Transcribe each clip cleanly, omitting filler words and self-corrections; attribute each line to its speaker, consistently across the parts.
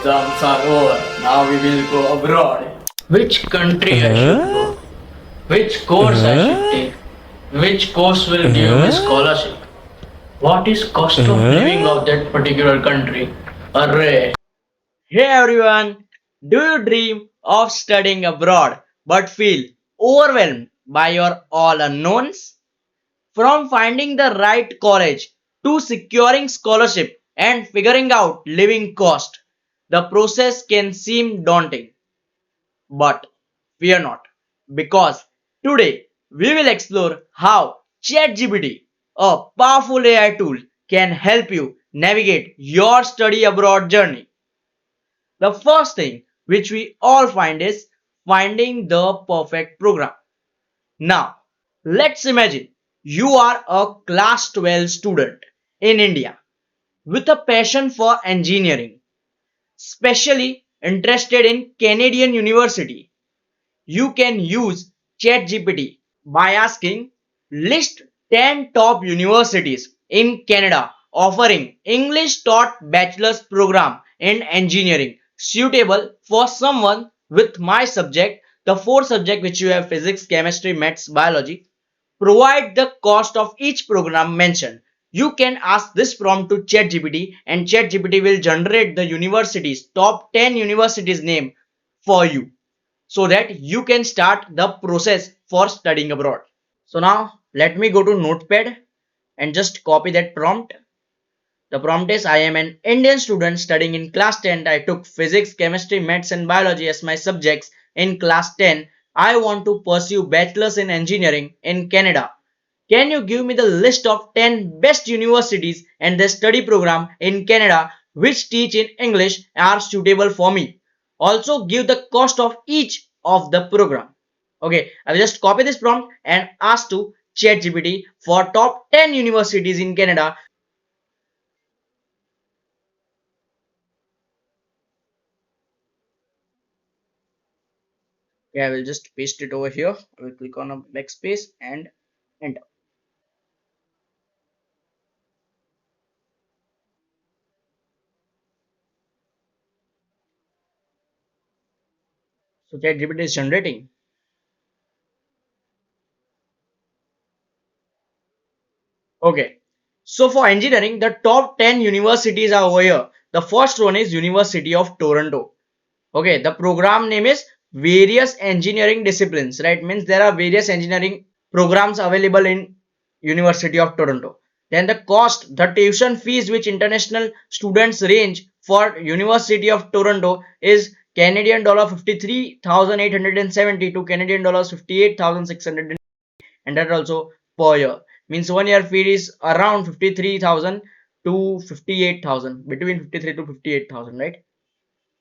Speaker 1: exams are over. Now we will go abroad. Which country I should go? Which course I should take? Which course will give me scholarship? What is cost of living of that particular country? Array. Hey everyone, do you dream of studying abroad but feel overwhelmed by your all unknowns? From finding the right college to securing scholarship and figuring out living cost, the process can seem daunting. But fear not, because today we will explore how ChatGPT, a powerful AI tool, can help you navigate your study abroad journey. The first thing which we all find is finding the perfect program. Now, let's imagine you are a class 12 student in India with a passion for engineering, especially interested in Canadian University. You can use ChatGPT by asking list 10 top universities in Canada offering English taught bachelor's program in engineering suitable for someone with my subject, the four subject which you have physics, chemistry, maths, biology. Provide the cost of each program mentioned. You can ask this prompt to ChatGPT and ChatGPT will generate the universities, top 10 universities name for you so that you can start the process for studying abroad. So now let me go to Notepad and just copy that prompt. The prompt is I am an Indian student studying in class 10. I took physics, chemistry, maths and biology as my subjects in class 10. I want to pursue bachelor's in engineering in Canada. Can you give me the list of 10 best universities and the study program in Canada which teach in English are suitable for me? Also give the cost of each of the program. Okay, I will just copy this prompt and ask to ChatGPT for top 10 universities in Canada. Okay, I will just paste it over here. I will click on a backspace and enter. So ChatGPT is generating. Okay. So for engineering, the top 10 universities are over here. The first one is University of Toronto. Okay, the program name is various engineering disciplines, right? Means there are various engineering programs available in University of Toronto. Then the cost, the tuition fees which international students range for University of Toronto is Canadian dollar 53,870 to Canadian dollars 58,600, and that also per year. Means 1 year fee is around 53,000 to 58,000, between 53 to 58,000, right?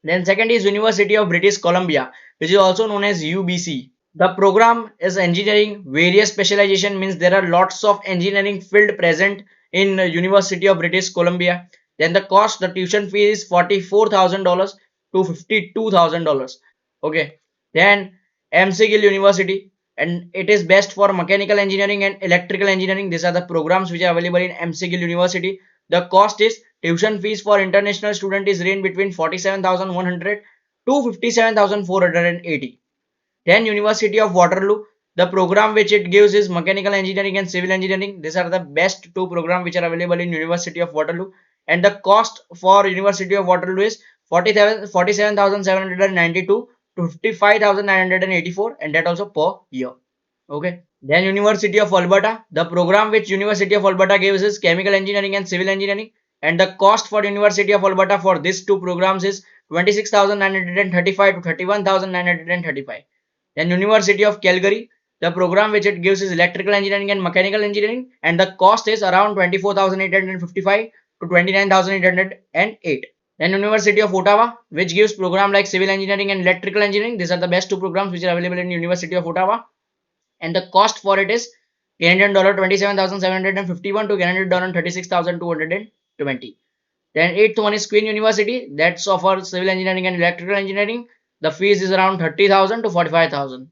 Speaker 1: Then second is University of British Columbia, which is also known as UBC. The program is engineering, various specialization, means there are lots of engineering field present in University of British Columbia. Then the cost, the tuition fee is $44,000 to $52,000. Okay. Then McGill University, and it is best for mechanical engineering and electrical engineering. These are the programs which are available in McGill University. The cost is tuition fees for international student is range between 47,100 to 57,480. Then University of Waterloo, the program which it gives is mechanical engineering and civil engineering. These are the best two programs which are available in University of Waterloo. And the cost for University of Waterloo is 47,792 to 55,984, and that also per year. Okay. Then University of Alberta, the program which University of Alberta gives is chemical engineering and civil engineering. And the cost for University of Alberta for these two programs is 26,935 to 31,935. Then University of Calgary, the program which it gives is electrical engineering and mechanical engineering, and the cost is around 24,855 to 29,808. Then University of Ottawa, which gives program like civil engineering and electrical engineering. These are the best two programs which are available in University of Ottawa, and the cost for it is Canadian dollar 27,751 to Canadian dollar 36,220. Then eighth one is Queen University, that's offers civil engineering and electrical engineering. The fees is around 30,000 to 45,000.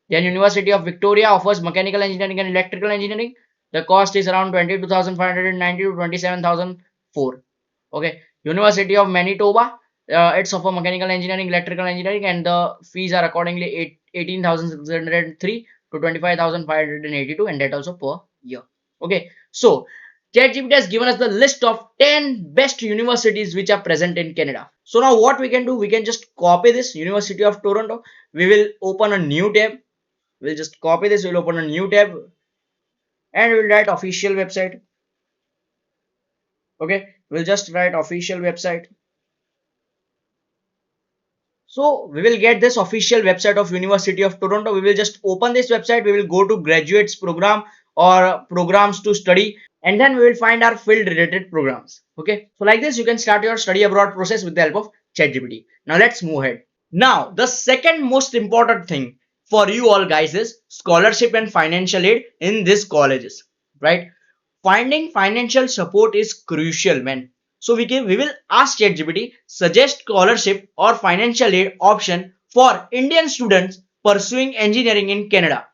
Speaker 1: Then University of Victoria offers mechanical engineering and electrical engineering. The cost is around 22,590 to 27,004. Okay. University of Manitoba,
Speaker 2: It's of a mechanical engineering, electrical engineering, and the fees are accordingly 18,603 to 25,582, and that also per year. Okay, so ChatGPT has given us the list of 10 best universities which are present in Canada. So now what we can do, we can just copy this University of Toronto. We will open a new tab. We'll just copy this. We'll open a new tab and we'll write official website. Okay, we'll just write official website. So we will get this official website of University of Toronto. We will just open this website. We will go to graduates program or programs to study, and then we will find our field related programs. Okay. So like this, you can start your study abroad process with the help of ChatGPT. Now let's move ahead. Now the second most important thing for you all guys is scholarship and financial aid in these colleges, right? Finding financial support is crucial, man. So we will ask ChatGPT suggest scholarship or financial aid option for Indian students pursuing engineering in Canada.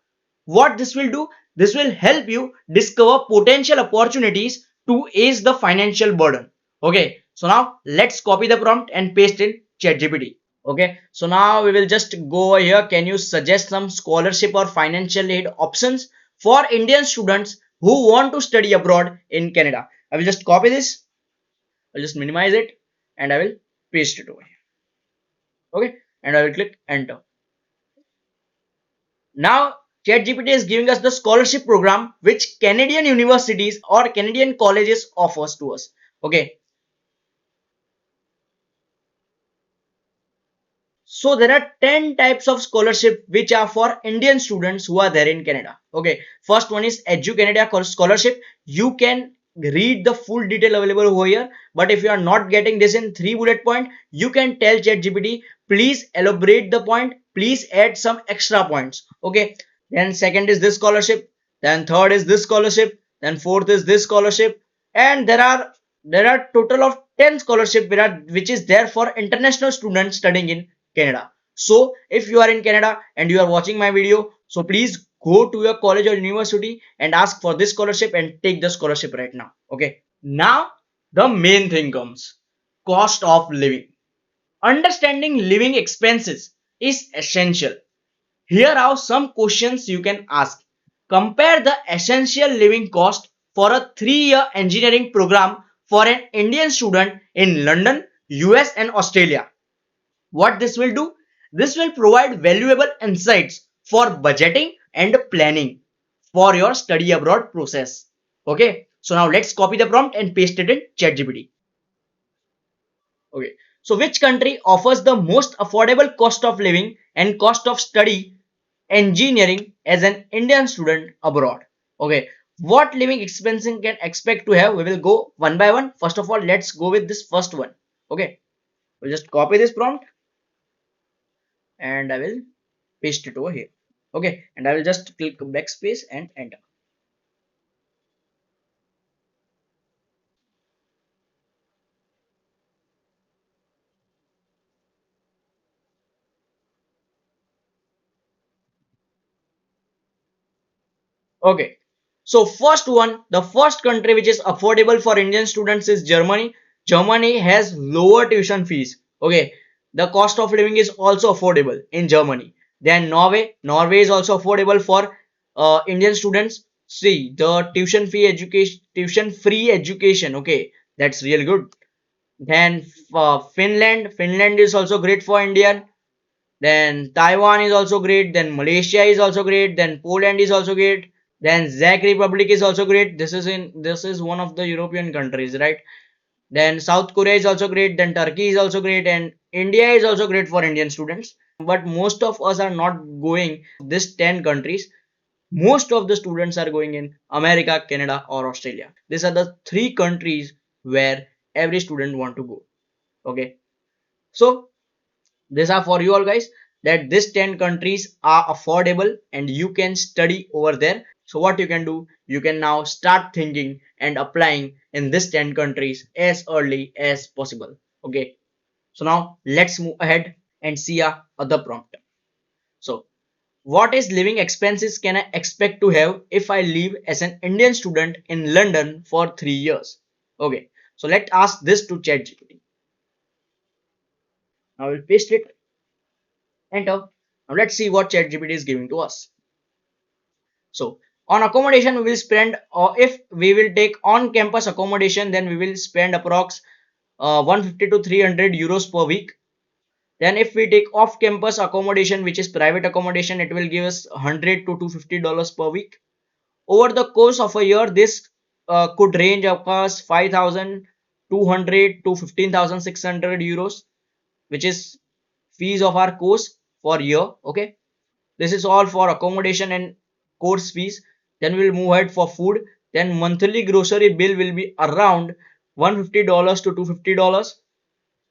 Speaker 2: What this will do? This will help you discover potential opportunities to ease the financial burden. Okay, so now let's copy the prompt and paste in ChatGPT. Okay, so now we will just go over here. Can you suggest some scholarship or financial aid options for Indian students who want to study abroad in Canada? I will just copy this. I'll just minimize it and I will paste it over here. Okay, and I will click enter. Now ChatGPT is giving us the scholarship program which Canadian universities or Canadian colleges offers to us. Okay, so there are 10 types of scholarship which are for Indian students who are there in Canada. Okay, first one is Edu Canada scholarship. You can read the full detail available over here. But if you are not getting this in 3 bullet point, you can tell ChatGPT, please elaborate the point. Please add some extra points. Okay. Then second is this scholarship. Then third is this scholarship. Then fourth is this scholarship. And there are total of 10 scholarship which is there for international students studying in Canada. So if you are in Canada and you are watching my video, so please go to your college or university and ask for this scholarship and take the scholarship right now. Okay. Now the main thing comes, cost of living. Understanding living expenses is essential. Here are some questions you can ask. Compare the essential living cost for a 3-year engineering program for an Indian student in London, US and Australia. What this will do? This will provide valuable insights for budgeting and planning for your study abroad process. Okay, so now let's copy the prompt and paste it in ChatGPT. Okay, so which country offers the most affordable cost of living and cost of study engineering as an Indian student abroad? Okay, what living expenses can expect to have? We will go one by one. First of all, let's go with this first one. Okay, we'll just copy this prompt and I will paste it over here. Okay, and I will just click backspace and enter. Okay, so first one, the first country which is affordable for Indian students is Germany. Germany has lower tuition fees. Okay, the cost of living is also affordable in Germany. Then Norway, Norway is also affordable for Indian students. See the tuition free education. Okay, that's really good. Then Finland, Finland is also great for Indian. Then Taiwan is also great. Then Malaysia is also great. Then Poland is also great. Then Czech Republic is also great. This is one of the European countries, right? Then South Korea is also great. Then Turkey is also great, and India is also great for Indian students. But most of us are not going this 10 countries. Most of the students are going in America, Canada, or Australia. These are the three countries where every student want to go. Okay, so these are for you all guys, that these 10 countries are affordable and you can study over there. So what you can do, you can now start thinking and applying in these 10 countries as early as possible. Okay, so now let's move ahead and see a other prompt. So what is living expenses can I expect to have if I live as an Indian student in London for 3 years? Okay, so let's ask this to ChatGPT. I will paste it, enter. Now let's see what ChatGPT is giving to us. So on accommodation, we will spend, or if we will take on campus accommodation, then we will spend approx 150 to 300 euros per week. Then if we take off campus accommodation, which is private accommodation, it will give us 100 to $250 per week. Over the course of a year, this could range across 5,200 to 15,600 euros, which is fees of our course for year. Okay, this is all for accommodation and course fees. Then we'll move ahead for food. Then monthly grocery bill will be around $150 to $250.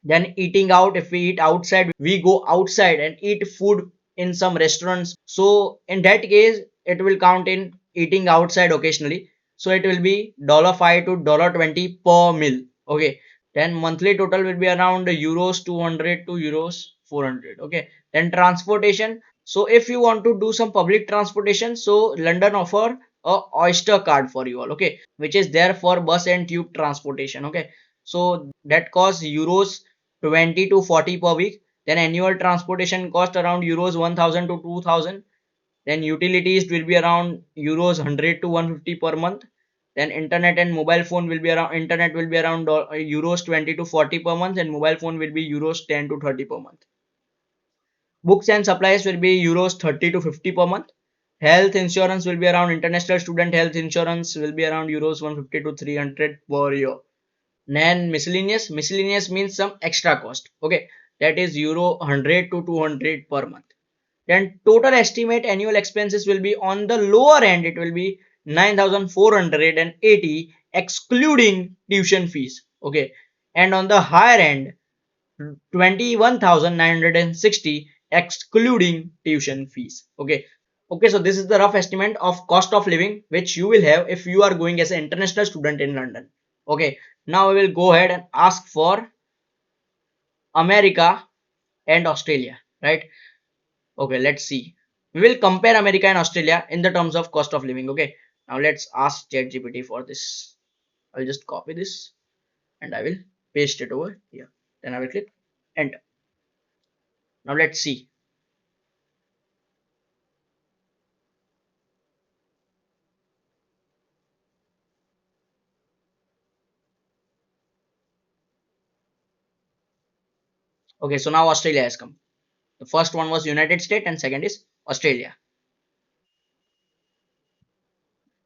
Speaker 2: Then eating out, if we eat outside, we go outside and eat food in some restaurants, so in that case it will count in eating outside occasionally, so it will be $5 to $20 per meal. Okay, then monthly total will be around euros 200 to euros 400. Okay, then transportation, so if you want to do some public transportation, so London offer a oyster card for you all. Okay, which is there for bus and tube transportation. Okay, so that costs euros 20 to 40 per week. Then annual transportation cost around euros 1000 to 2000. Then utilities will be around euros 100 to 150 per month. Then internet and mobile phone will be around, internet will be around euros 20 to 40 per month, and mobile phone will be euros 10 to 30 per month. Books and supplies will be euros 30 to 50 per month. Health insurance will be around, international student health insurance will be around euros 150 to 300 per year. Then miscellaneous means some extra cost. Okay, that is euro 100 to 200 per month. Then total estimate annual expenses will be, on the lower end it will be 9,480 excluding tuition fees. Okay, and on the higher end 21,960 excluding tuition fees. Okay, okay, so this is the rough estimate of cost of living which you will have if you are going as an international student in London. Okay, now we will go ahead and ask for America and Australia, right? Okay, let's see. We will compare America and Australia in the terms of cost of living. Okay, now let's ask ChatGPT for this. I'll just copy this and I will paste it over here. Then I will click enter. Now let's see. Okay, so now Australia has come. The first one was United States and second is Australia.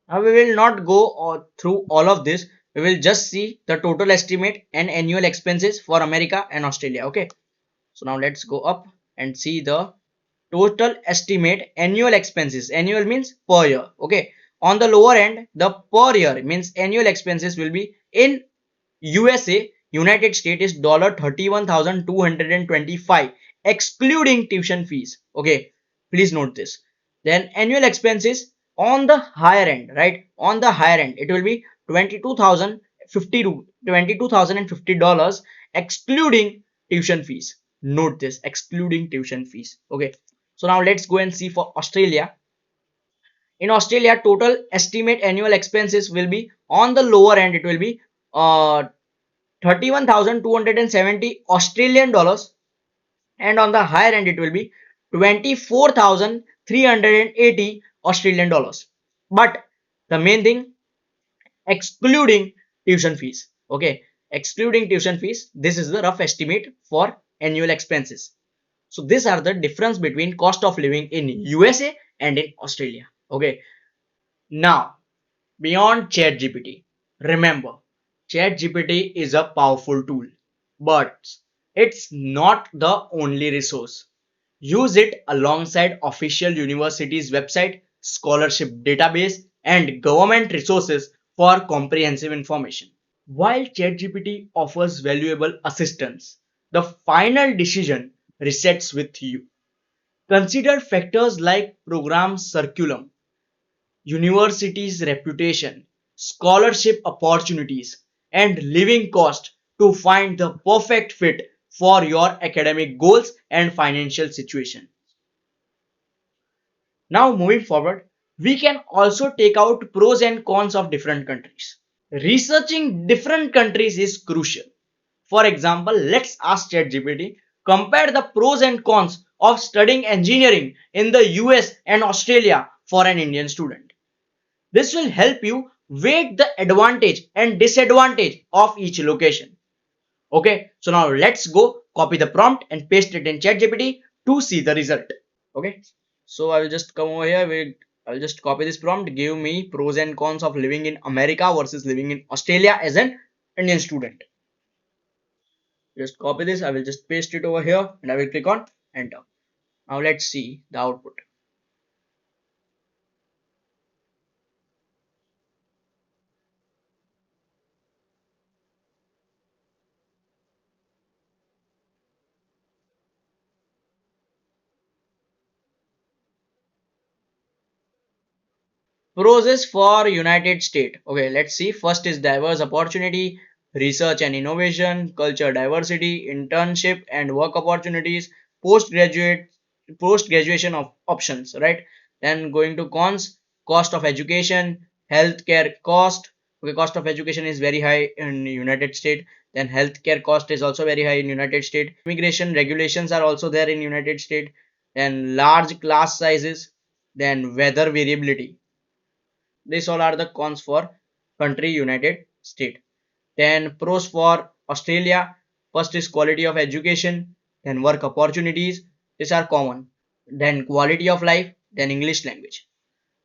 Speaker 2: Now we will not go through all of this. We will just see the total estimate and annual expenses for America and Australia. Okay. So now let's go up and see the total estimate annual expenses. Annual means per year. Okay. On the lower end, the per year means annual expenses will be in USA, United States is $31,225 excluding tuition fees. Okay, please note this. Then annual expenses on the higher end, right? On the higher end, it will be 22,050 excluding tuition fees. Note this, excluding tuition fees. Okay, so now let's go and see for Australia. In Australia, total estimate annual expenses will be, on the lower end, it will be 31,270 Australian dollars, and on the higher end it will be 24,380 Australian dollars. But the main thing, excluding tuition fees. Okay, excluding tuition fees, this is the rough estimate for annual expenses. So these are the difference between cost of living in USA and in Australia. Okay, now beyond ChatGPT, remember, ChatGPT is a powerful tool, but it's not the only resource. Use it alongside official universities' website, scholarship database, and government resources for comprehensive information. While ChatGPT offers valuable assistance, the final decision rests with you. Consider factors like program curriculum, university's reputation, scholarship opportunities, and living cost to find the perfect fit for your academic goals and financial situation. Now, moving forward, we can also take out pros and cons of different countries. Researching different countries is crucial. For example, let's ask ChatGPT, Compare the pros and cons of studying engineering in the US and Australia for an Indian student. This will help you weigh the advantage and disadvantage of each location. Okay, so now let's go copy the prompt and paste it in ChatGPT to see the result. Okay, so I will just come over here with I'll just copy this prompt. Give me pros and cons of living in America versus living in Australia as an Indian student. Just copy this. I will just paste it over here and I will click on enter. Now let's see the output. Pros for United States. Okay, let's see. First is diverse opportunity, research and innovation, culture diversity, internship and work opportunities, postgraduate post graduation of options, right? Then going to cons, cost of education, healthcare cost. Okay, cost of education is very high in United States. Then healthcare cost is also very high in United States. Immigration regulations are also there in United States. Then large class sizes, then weather variability. These all are the cons for country United States. Then pros for Australia. First is quality of education, then work opportunities. These are common. Then quality of life, then English language.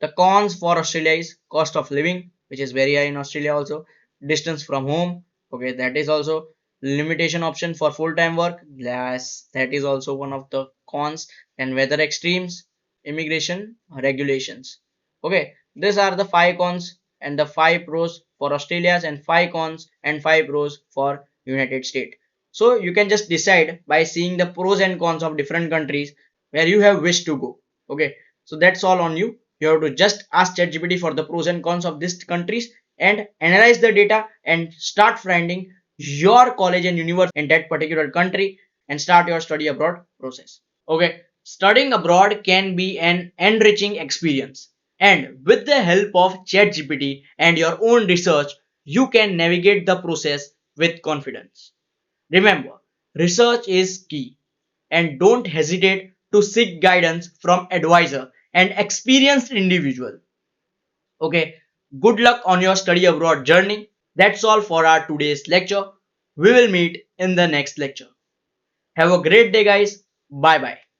Speaker 2: The cons for Australia is cost of living, which is very high in Australia also. Distance from home, okay, that is also limitation option for full-time work. Yes, that is also one of the cons. And weather extremes, immigration regulations. Okay, these are the five cons and the five pros for Australia's and five cons and five pros for United States. So you can just decide by seeing the pros and cons of different countries where you have wished to go. Okay, so that's all on you. You have to just ask ChatGPT for the pros and cons of these countries and analyze the data and start finding your college and university in that particular country and start your study abroad process. Okay, studying abroad can be an enriching experience, and with the help of ChatGPT and your own research, you can navigate the process with confidence. Remember, research is key, and don't hesitate to seek guidance from advisor and experienced individual. Okay, good luck on your study abroad journey. That's all for our today's lecture. We will meet in the next lecture. Have a great day, guys. Bye bye.